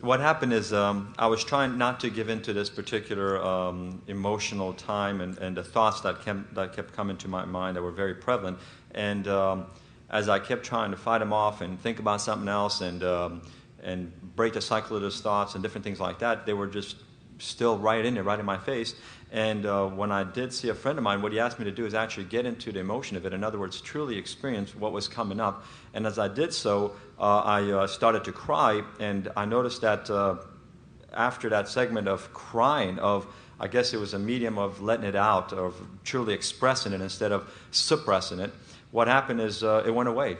What happened is I was trying not to give into this particular emotional time and the thoughts that kept coming to my mind that were very prevalent. And as I kept trying to fight them off and think about something else and break the cycle of those thoughts and different things like that, they were just still right in there, right in my face. And when I did see a friend of mine, what he asked me to do is actually get into the emotion of it. In other words, truly experience what was coming up. And as I did so, I started to cry. And I noticed that after that segment of crying, I guess it was a medium of letting it out, of truly expressing it instead of suppressing it. What happened is it went away.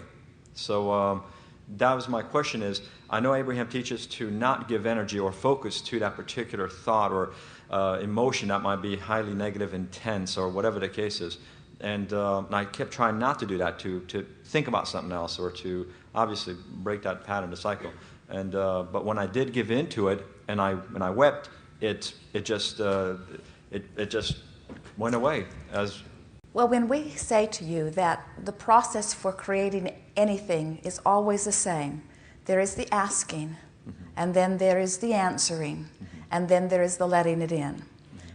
So that was my question is, I know Abraham teaches to not give energy or focus to that particular thought or emotion that might be highly negative, intense, or whatever the case is. And I kept trying not to do that, to think about something else or to obviously break that pattern, the cycle. And but when I did give into it and I wept, it just went away. Well, when we say to you that the process for creating anything is always the same, there is the asking, and then there is the answering, and then there is the letting it in.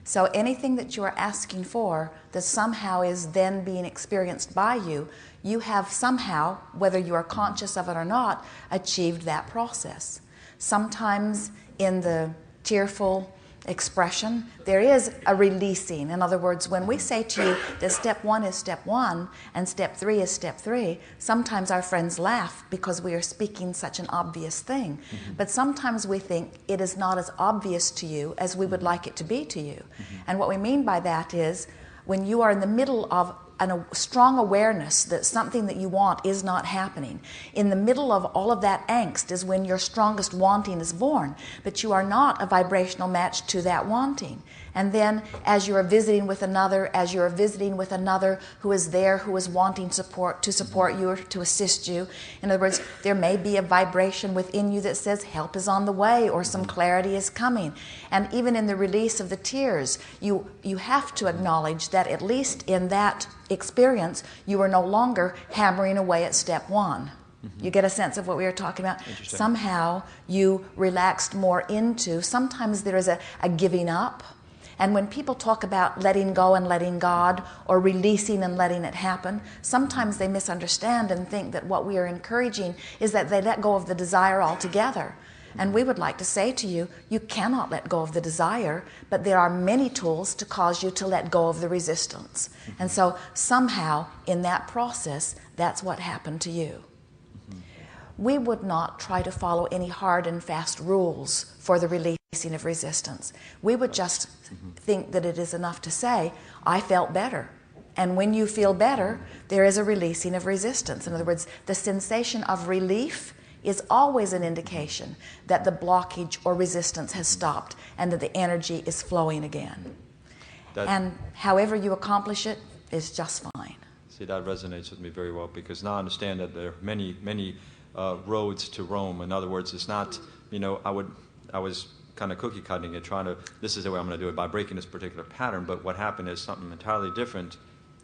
So anything that you are asking for that somehow is then being experienced by you, you have somehow, whether you are conscious of it or not, achieved that process. Sometimes in the tearful expression, there is a releasing. In other words, when we say to you that step one is step one and step three is step three, sometimes our friends laugh because we are speaking such an obvious thing. But sometimes we think it is not as obvious to you as we would like it to be to you. And what we mean by that is when you are in the middle of a strong awareness that something that you want is not happening. In the middle of all of that angst is when your strongest wanting is born, but you are not a vibrational match to that wanting. And then as you are visiting with another, who is there, who is wanting support, to support you or to assist you. In other words, there may be a vibration within you that says help is on the way or some clarity is coming. And even in the release of the tears, you have to acknowledge that at least in that experience, you are no longer hammering away at step one. You get a sense of what we were talking about? Somehow you relaxed more into, sometimes there is a giving up. And when people talk about letting go and letting God or releasing and letting it happen, sometimes they misunderstand and think that what we are encouraging is that they let go of the desire altogether. And we would like to say to you, you cannot let go of the desire, but there are many tools to cause you to let go of the resistance. And so somehow in that process, that's what happened to you. We would not try to follow any hard and fast rules for the releasing of resistance. We would just think that it is enough to say, I felt better. And when you feel better, there is a releasing of resistance. In other words, the sensation of relief is always an indication that the blockage or resistance has stopped and that the energy is flowing again. And however you accomplish it is just fine. See, that resonates with me very well because now I understand that there are many roads to Rome. In other words, it's not, I was kind of cookie cutting it, trying to, this is the way I'm going to do it by breaking this particular pattern, but what happened is something entirely different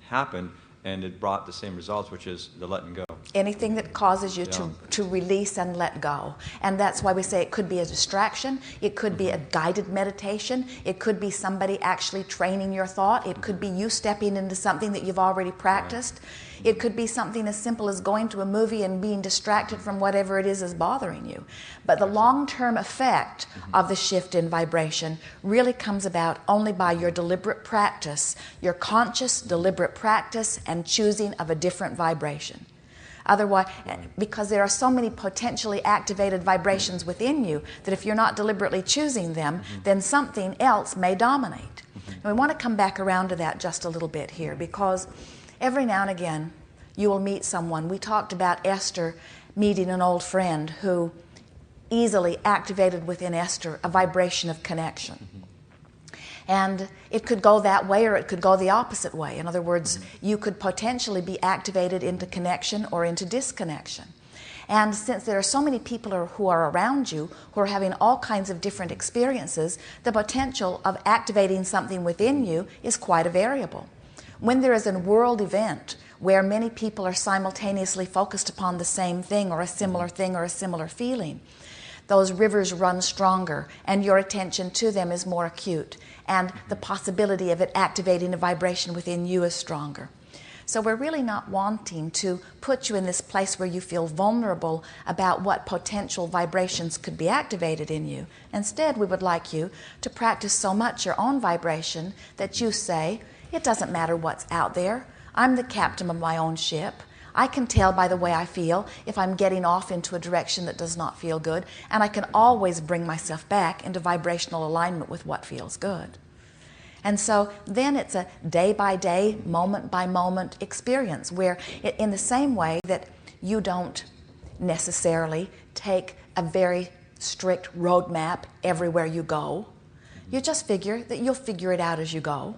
happened and it brought the same results, which is the letting go. Anything that causes you to release and let go. And that's why we say it could be a distraction, it could be a guided meditation, it could be somebody actually training your thought, it could be you stepping into something that you've already practiced. It could be something as simple as going to a movie and being distracted from whatever it is bothering you. But the long-term effect of the shift in vibration really comes about only by your deliberate practice, your conscious, deliberate practice and choosing of a different vibration. Otherwise, because there are so many potentially activated vibrations within you that if you're not deliberately choosing them, then something else may dominate. And we want to come back around to that just a little bit here because every now and again you will meet someone. We talked about Esther meeting an old friend who easily activated within Esther a vibration of connection. And it could go that way or it could go the opposite way. In other words, you could potentially be activated into connection or into disconnection. And since there are so many people who are around you who are having all kinds of different experiences, the potential of activating something within you is quite a variable. When there is a world event where many people are simultaneously focused upon the same thing or a similar feeling, those rivers run stronger, and your attention to them is more acute, and the possibility of it activating a vibration within you is stronger. So we're really not wanting to put you in this place where you feel vulnerable about what potential vibrations could be activated in you. Instead, we would like you to practice so much your own vibration that you say, it doesn't matter what's out there. I'm the captain of my own ship. I can tell by the way I feel if I'm getting off into a direction that does not feel good, and I can always bring myself back into vibrational alignment with what feels good. And so then it's a day-by-day, moment-by-moment experience where in the same way that you don't necessarily take a very strict roadmap everywhere you go, you just figure that you'll figure it out as you go.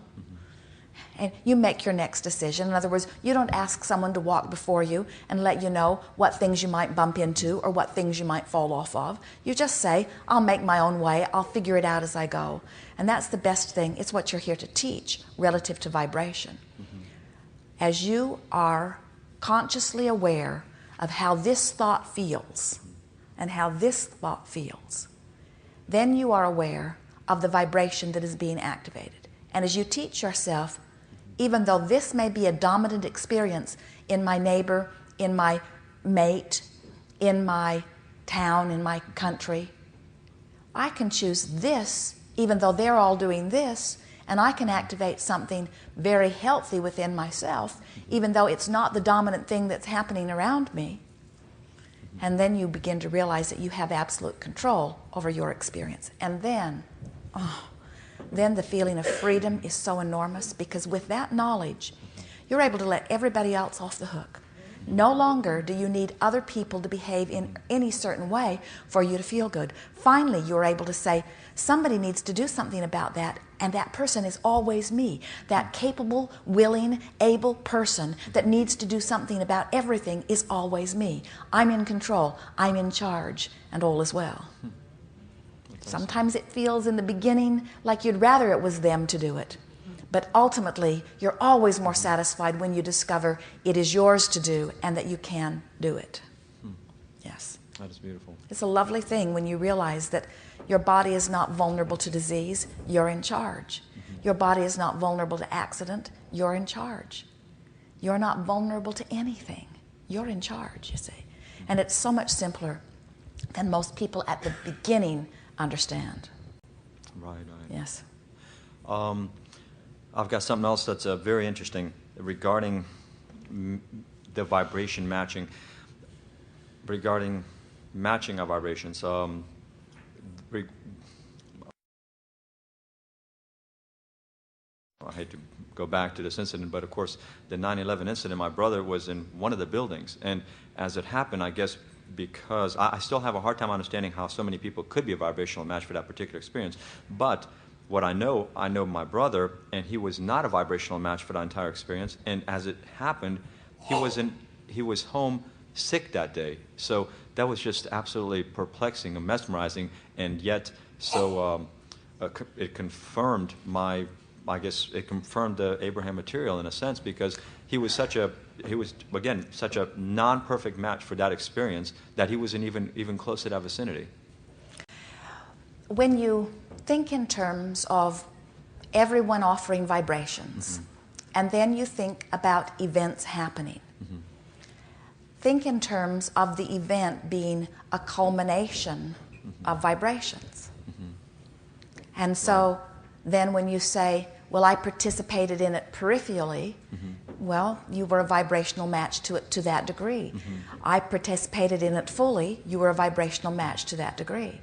And you make your next decision. In other words, you don't ask someone to walk before you and let you know what things you might bump into or what things you might fall off of. You just say, I'll make my own way, I'll figure it out as I go. And that's the best thing. It's what you're here to teach relative to vibration. As you are consciously aware of how this thought feels and how this thought feels, then you are aware of the vibration that is being activated. And as you teach yourself, even though this may be a dominant experience in my neighbor, in my mate, in my town, in my country, I can choose this, even though they're all doing this, and I can activate something very healthy within myself, even though it's not the dominant thing that's happening around me. And then you begin to realize that you have absolute control over your experience. And then, then the feeling of freedom is so enormous, because with that knowledge, you're able to let everybody else off the hook. No longer do you need other people to behave in any certain way for you to feel good. Finally, you're able to say, somebody needs to do something about that, and that person is always me. That capable, willing, able person that needs to do something about everything is always me. I'm in control, I'm in charge, and all is well. Sometimes it feels in the beginning like you'd rather it was them to do it. But ultimately, you're always more satisfied when you discover it is yours to do and that you can do it. Yes. That is beautiful. It's a lovely thing when you realize that your body is not vulnerable to disease, you're in charge. Your body is not vulnerable to accident, you're in charge. You're not vulnerable to anything, you're in charge, you see. And it's so much simpler than most people at the beginning understand. Right. Yes. I've got something else that's very interesting regarding the vibration matching, regarding matching of vibrations. I hate to go back to this incident, but of course the 9/11 incident, my brother was in one of the buildings, and as it happened, I guess because I still have a hard time understanding how so many people could be a vibrational match for that particular experience. But what I know my brother, and he was not a vibrational match for that entire experience. And as it happened, he was home sick that day. So that was just absolutely perplexing and mesmerizing, and yet so it confirmed it confirmed the Abraham material in a sense, because he was such a non-perfect match for that experience that he was in even close to that vicinity. When you think in terms of everyone offering vibrations, and then you think about events happening, think in terms of the event being a culmination of vibrations. And so then when you say, well, I participated in it peripherally, well, you were a vibrational match to it to that degree. I participated in it fully, you were a vibrational match to that degree.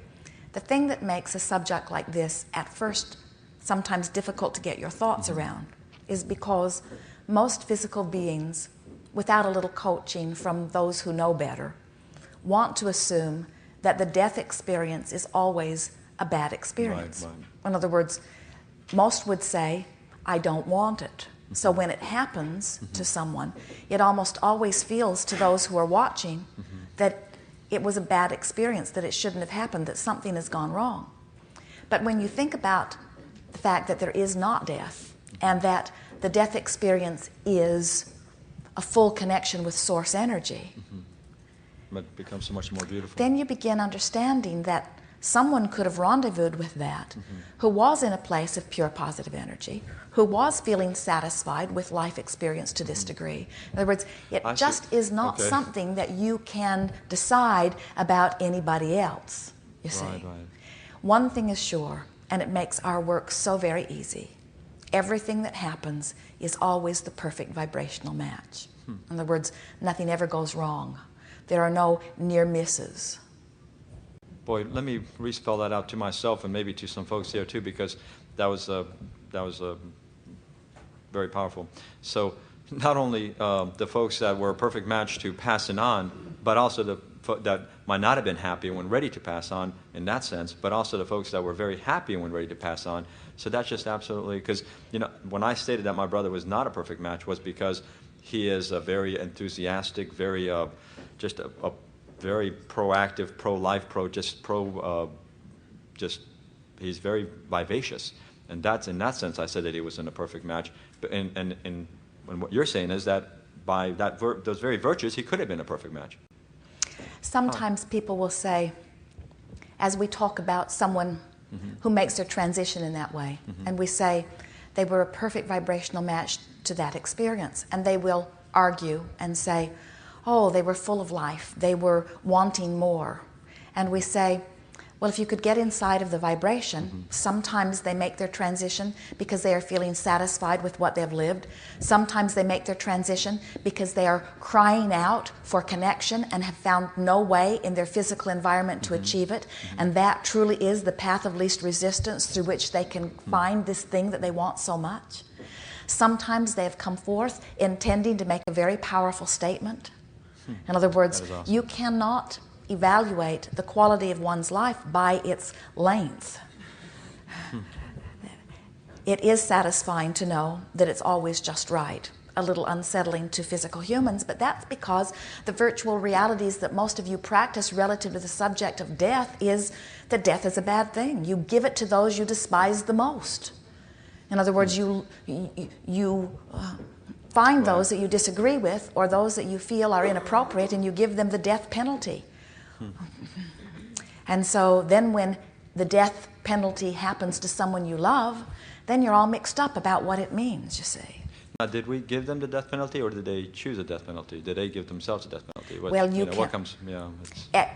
The thing that makes a subject like this at first sometimes difficult to get your thoughts around is because most physical beings, without a little coaching from those who know better, want to assume that the death experience is always a bad experience. Right. In other words, most would say, I don't want it. So when it happens to someone, it almost always feels to those who are watching that it was a bad experience, that it shouldn't have happened, that something has gone wrong. But when you think about the fact that there is not death, and that the death experience is a full connection with source energy, It becomes so much more beautiful. Then you begin understanding that someone could have rendezvoused with that, who was in a place of pure positive energy, who was feeling satisfied with life experience to this degree. In other words, it just is not something that you can decide about anybody else, you see. Right. One thing is sure, and it makes our work so very easy. Everything that happens is always the perfect vibrational match. In other words, nothing ever goes wrong. There are no near misses. Boy, let me re-spell that out to myself and maybe to some folks here too, because that was very powerful. So not only the folks that were a perfect match to passing on, but also that might not have been happy when ready to pass on in that sense, but also the folks that were very happy when ready to pass on. So that's just absolutely, because when I stated that my brother was not a perfect match was because he is a very enthusiastic, very just a very proactive, pro-life, he's very vivacious. And that's, in that sense, I said that he was in a perfect match. But and what you're saying is that by those very virtues, he could have been a perfect match. Sometimes people will say, as we talk about someone who makes their transition in that way, and we say they were a perfect vibrational match to that experience, and they will argue and say, oh, they were full of life, they were wanting more. And we say, well, if you could get inside of the vibration, sometimes they make their transition because they are feeling satisfied with what they've lived. Sometimes they make their transition because they are crying out for connection and have found no way in their physical environment to achieve it. And that truly is the path of least resistance through which they can find this thing that they want so much. Sometimes they have come forth intending to make a very powerful statement. In other words, awesome. You cannot evaluate the quality of one's life by its length. It is satisfying to know that it's always just right. A little unsettling to physical humans, but that's because the virtual realities that most of you practice relative to the subject of death is that death is a bad thing. You give it to those you despise the most. In other words, you find those that you disagree with or those that you feel are inappropriate, and you give them the death penalty. And so then when the death penalty happens to someone you love, then you're all mixed up about what it means, you see. Now, did we give them the death penalty, or did they choose a death penalty? Did they give themselves a death penalty? Well, what comes? Yeah,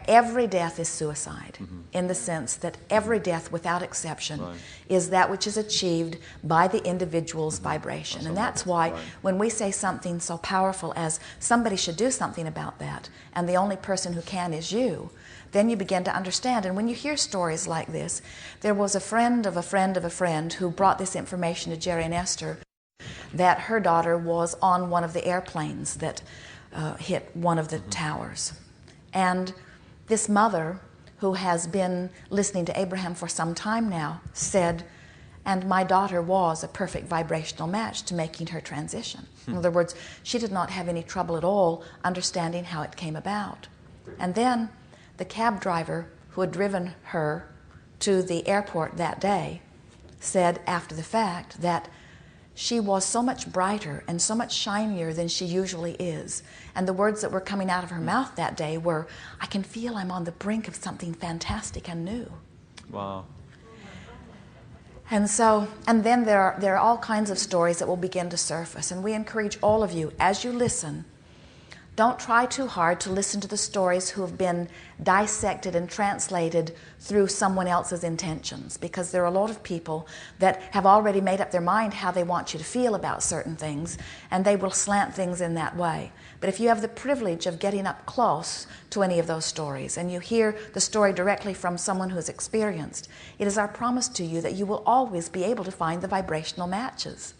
every death is suicide, in the sense that every death, without exception, is that which is achieved by the individual's vibration. And that's why when we say something so powerful as somebody should do something about that, and the only person who can is you, then you begin to understand. And when you hear stories like this, there was a friend of a friend of a friend who brought this information to Jerry and Esther, that her daughter was on one of the airplanes that hit one of the towers. And this mother, who has been listening to Abraham for some time now, said, and my daughter was a perfect vibrational match to making her transition. In other words, she did not have any trouble at all understanding how it came about. And then the cab driver who had driven her to the airport that day said after the fact that she was so much brighter and so much shinier than she usually is. And the words that were coming out of her mouth that day were, I can feel I'm on the brink of something fantastic and new. Wow. And then there are all kinds of stories that will begin to surface. And we encourage all of you, as you listen, don't try too hard to listen to the stories who have been dissected and translated through someone else's intentions, because there are a lot of people that have already made up their mind how they want you to feel about certain things, and they will slant things in that way. But if you have the privilege of getting up close to any of those stories, and you hear the story directly from someone who has experienced, it is our promise to you that you will always be able to find the vibrational matches.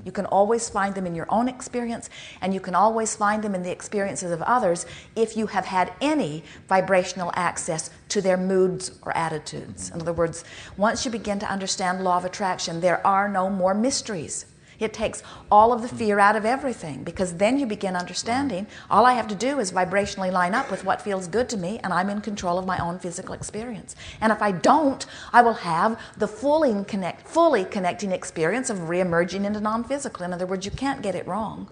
You can always find them in your own experience, and you can always find them in the experiences of others if you have had any vibrational access to their moods or attitudes. In other words, once you begin to understand law of attraction, there are no more mysteries. It takes all of the fear out of everything, because then you begin understanding all I have to do is vibrationally line up with what feels good to me, and I'm in control of my own physical experience. And if I don't, I will have the fully connecting experience of reemerging into non-physical. In other words, you can't get it wrong.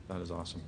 That is awesome.